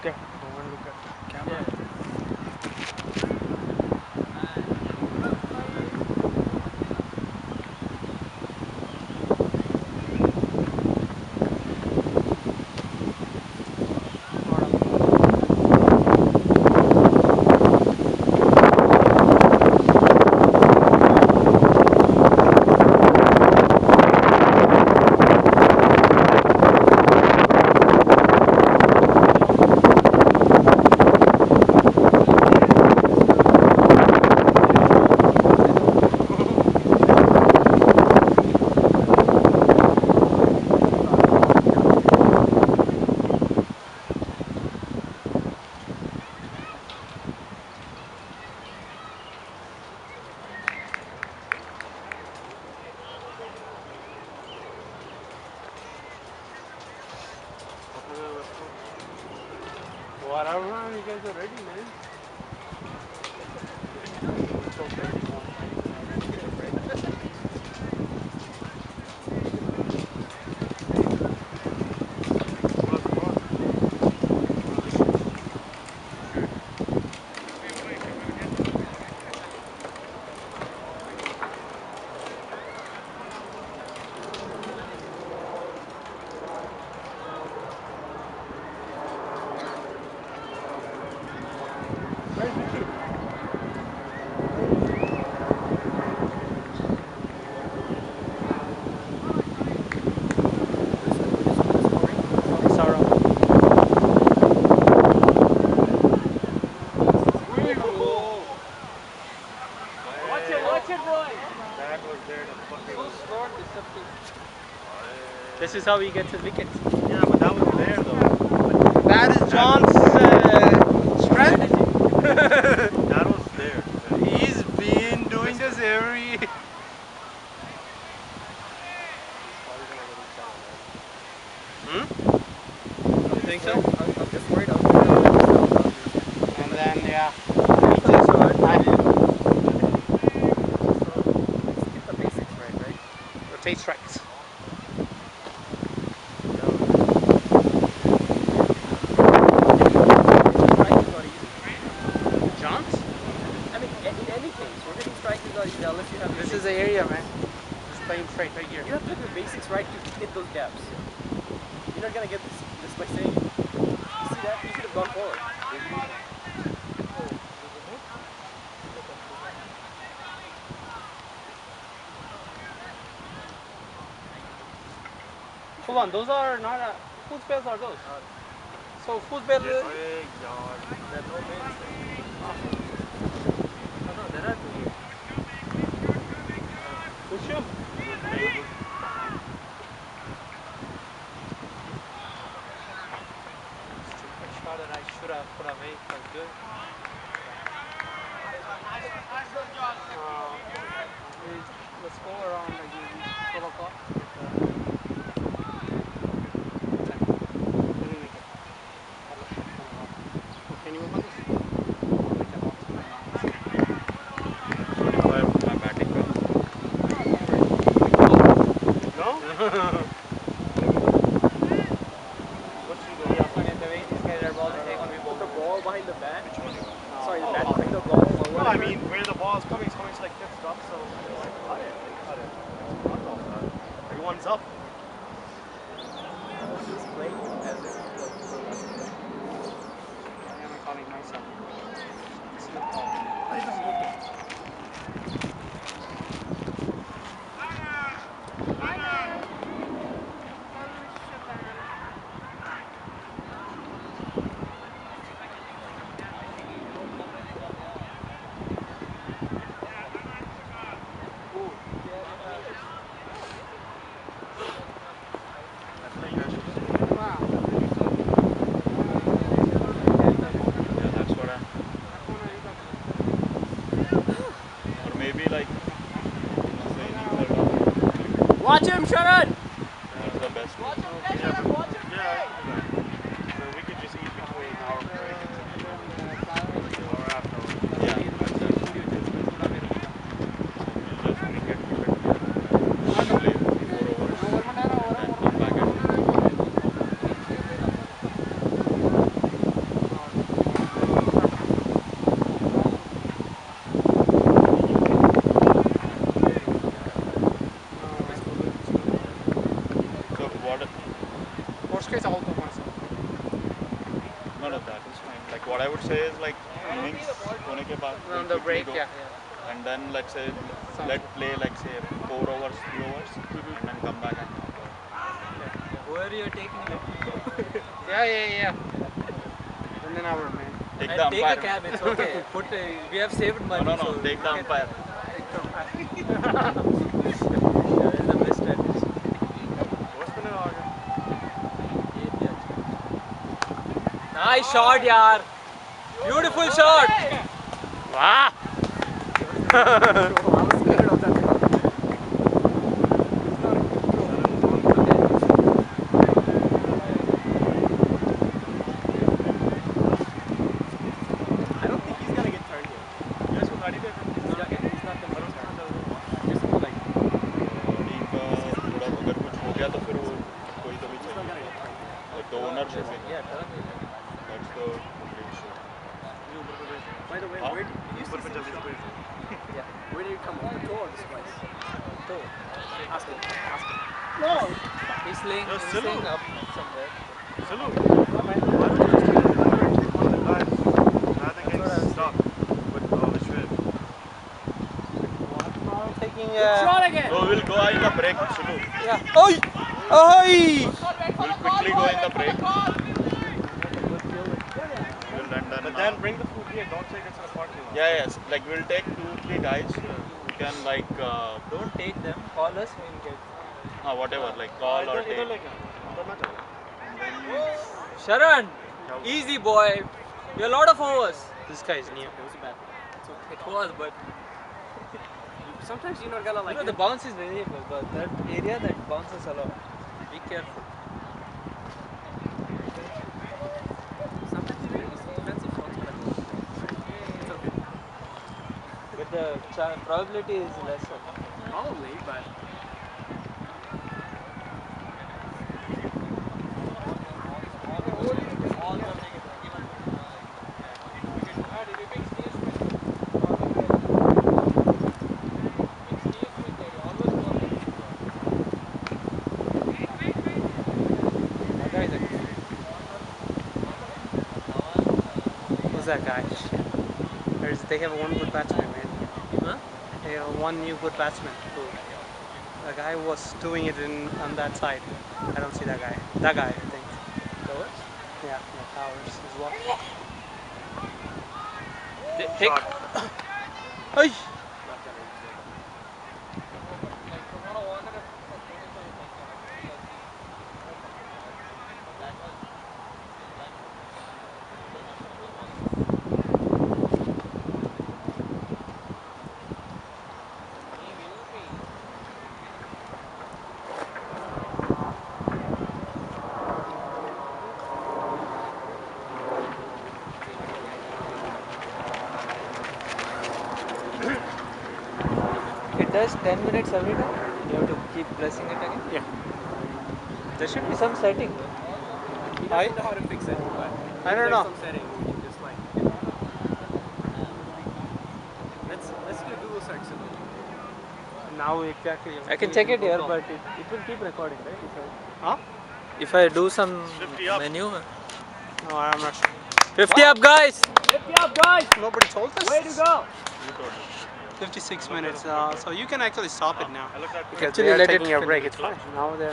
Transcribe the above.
Okay. Don't want to look at the camera. Yeah. Whatever, man. You guys are ready, man. It's okay. Where's the key? Sarah. Watch it, boy. That was there to fucking. This is how he gets his wickets. Yeah, but that was there though. That is John's strength. That was there. He's been doing this every. You think so? I'm just worried. And then yeah, he just Get the basics right? rotate strikes. John's? I mean, in any case, rotating strike is not easy unless you have. This is the area, man. Just playing straight right here. You have to have your basics right to hit those gaps. You're not gonna get this by saying it. You see that? You should have gone forward. Hold on, those are not. Whose bells are those? So whose bell? Hey, yaar. There are no base. No, there are two. Push him. Stupid shot that I should have put away. That's good. Let's go around like 12 o'clock. Can you open this? My batting bell. No? What's she doing? Put the ball behind the bat. Which one? Sorry, the bat behind the ball. Or No, whatever. I mean where the ball is coming, it's coming to like fifth up, so cut it. Cut it. Front of that. Everyone's up. He's playing as if. I am calling myself. What is he looking? Yeah, that's what I. Or maybe like. Watch him, Sharan! That's the best. Watch him, Sharan! Watch him! Yeah. So we could just eat between our break or after. Yeah. all of that is fine. Like what I would say is like innings होने के बाद On the break, go, yeah. and then let's say let play like say 4 overs, 3 overs, and then come back and Where you're taking it? Yeah. And then our man. take And the take a umpire. cab, it's okay. We have saved money. No, so take the we can- umpire. That is the best strategy. Nice shot, yaar. Beautiful shot. Wow. I was scared of that. I don't think he's gonna get turned here. He's not gonna get turned. Just like team का थोड़ा अगर कुछ हो गया तो फिर वो कोई तो भी he's not चाहिए. gonna get turned. Like the owner should be. Yeah, turn it. That's the only issue. By the way, Huh? where did you see him from? Yeah. Where did you come on the tour or this place? So, Ask him. he's laying up somewhere. Taking again. So we'll go in the break. Sulu. yeah. Oi! Oi! We'll quickly go in the break. We'll But then bring the food here, don't take it to the parking lot. yes. Like we'll take 2-3 guys who can like Don't take them. Call us. We'll get. whatever, like call or take. Sharan, easy boy. You're a lot of overs. This guy is new. It was a bad one. It's okay. It was, but Sometimes you're not gonna like you know the bounce is variable, but that area that bounces a lot. Be careful. Sometimes you really see defensive shots, but it's okay. But the probability is lesser. Probably, but Who's that guy? They have one good batsman, man. Huh? They have one new good batsman. The guy was doing it on that side. I don't see that guy. That guy, I think. Covers? Yeah, Towers as well. Take. Oi! not gonna use it. It does 10 minutes every time. You have to keep pressing it again. Yeah. There should be some setting. He doesn't know how to fix it, but I don't there's know. some setting we can just like let's do Google search so Now exactly. I can check it here, but it will keep recording, right? Huh? If I do some 50 up. menu. No, I'm not sure. 50 up, guys! 50 up, guys! Nobody told us. Way to go! 56 minutes. So you can actually stop it now. I looked at Because Actually, they are let it taking a finish. break. It's fine. Now they're